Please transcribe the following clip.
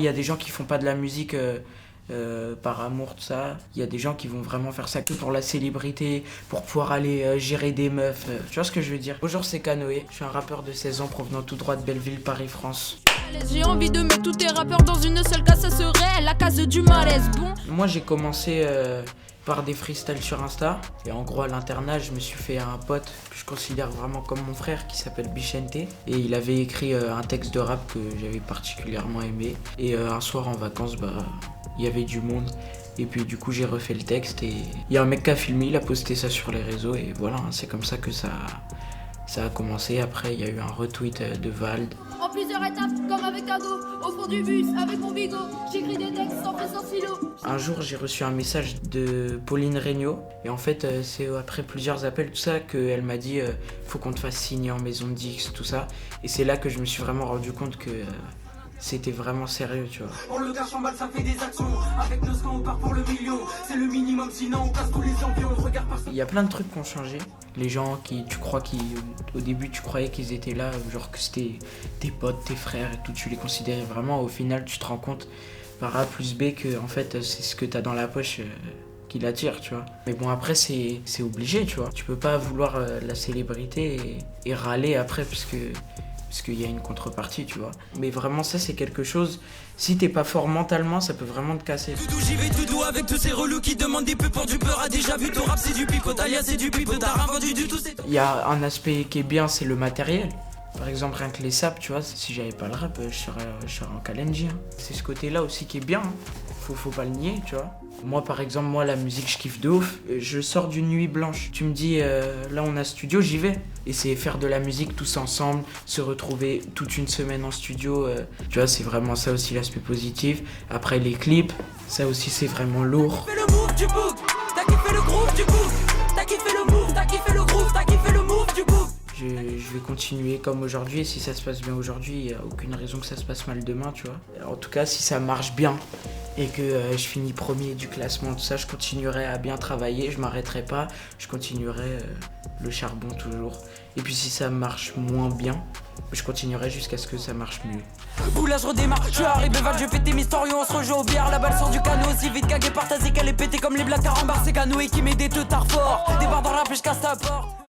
il y a des gens qui font pas de la musique par amour, tout ça. Il y a des gens qui vont vraiment faire ça que pour la célébrité, pour pouvoir aller gérer des meufs. Tu vois ce que je veux dire? Bonjour, c'est Canoë. Je suis un rappeur de 16 ans provenant tout droit de Belleville, Paris, France. J'ai envie de mettre tous tes rappeurs dans une seule case, ça serait la case du malaise. Bon. Moi, j'ai commencé par des freestyles sur Insta. Et en gros, à l'internat, je me suis fait un pote que je considère vraiment comme mon frère qui s'appelle Bichente. Et il avait écrit un texte de rap que j'avais particulièrement aimé. Et un soir en vacances, il y avait du monde. Et puis du coup, j'ai refait le texte. Et il y a un mec qui a filmé, il a posté ça sur les réseaux. Et voilà, c'est comme ça que ça a commencé. Après, il y a eu un retweet de Vald. En plusieurs étapes, comme avec un dos, au fond du bus, avec mon bigot, j'écris des textes sans faire sans stylo. Un jour, j'ai reçu un message de Pauline Regnault. Et en fait, c'est après plusieurs appels, tout ça, qu'elle m'a dit faut qu'on te fasse signer en maison de disques, tout ça. Et c'est là que je me suis vraiment rendu compte que c'était vraiment sérieux, tu vois. Pour le cash en balle, ça fait des actions. Avec nos scans, on part pour le million. C'est le minimum, sinon on casse tous les champions. On regarde par. Il y a plein de trucs qui ont changé. Les gens au début, tu croyais qu'ils étaient là, genre que c'était tes potes, tes frères et tout, tu les considérais vraiment. Au final, tu te rends compte par A plus B que en fait, c'est ce que t'as dans la poche qui l'attire, tu vois. Mais bon, après, c'est obligé, tu vois. Tu peux pas vouloir la célébrité et râler après, parce qu'il y a une contrepartie, tu vois. Mais vraiment, ça, c'est quelque chose, si t'es pas fort mentalement, ça peut vraiment te casser. Tout doux, j'y vais tout doux avec tous ces relous qui demandent des pubs pour du beurre. A déjà vu ton rap, c'est du pipeau, Talia, c'est du pipeau. T'as rien vendu du tout, c'est. Il y a un aspect qui est bien, c'est le matériel. Par exemple, rien que les saps, tu vois, si j'avais pas le rap, je serais en Kalenji. Hein. C'est ce côté-là aussi qui est bien, hein. Faut pas le nier, tu vois. Moi, par exemple, la musique, je kiffe de ouf. Je sors d'une nuit blanche. Tu me dis, là, on a studio, j'y vais. Et c'est faire de la musique tous ensemble, se retrouver toute une semaine en studio. Tu vois, c'est vraiment ça aussi l'aspect positif. Après, les clips, ça aussi, c'est vraiment lourd. T'as kiffé le move du book, t'as kiffé le groove du book, t'as kiffé le move, t'as kiffé le groove, t'as kiffé le move du book. Je vais continuer comme aujourd'hui. Et si ça se passe bien aujourd'hui, il n'y a aucune raison que ça se passe mal demain, tu vois. En tout cas, si ça marche bien et que je finis premier du classement, tout ça, je continuerai à bien travailler, je m'arrêterai pas, je continuerai le charbon toujours. Et puis si ça marche moins bien, je continuerai jusqu'à ce que ça marche mieux. Boula, je redémarre, je suis arrivé Val, je fais tes mystérieux, on se rejoint au bière. La balle sort du canot, aussi vite qu'à Guépard, t'as qu'elle est pétée comme les blagues carambar. C'est Canoë qui met des teutards forts, des barres dans la pêche, casse ta porte.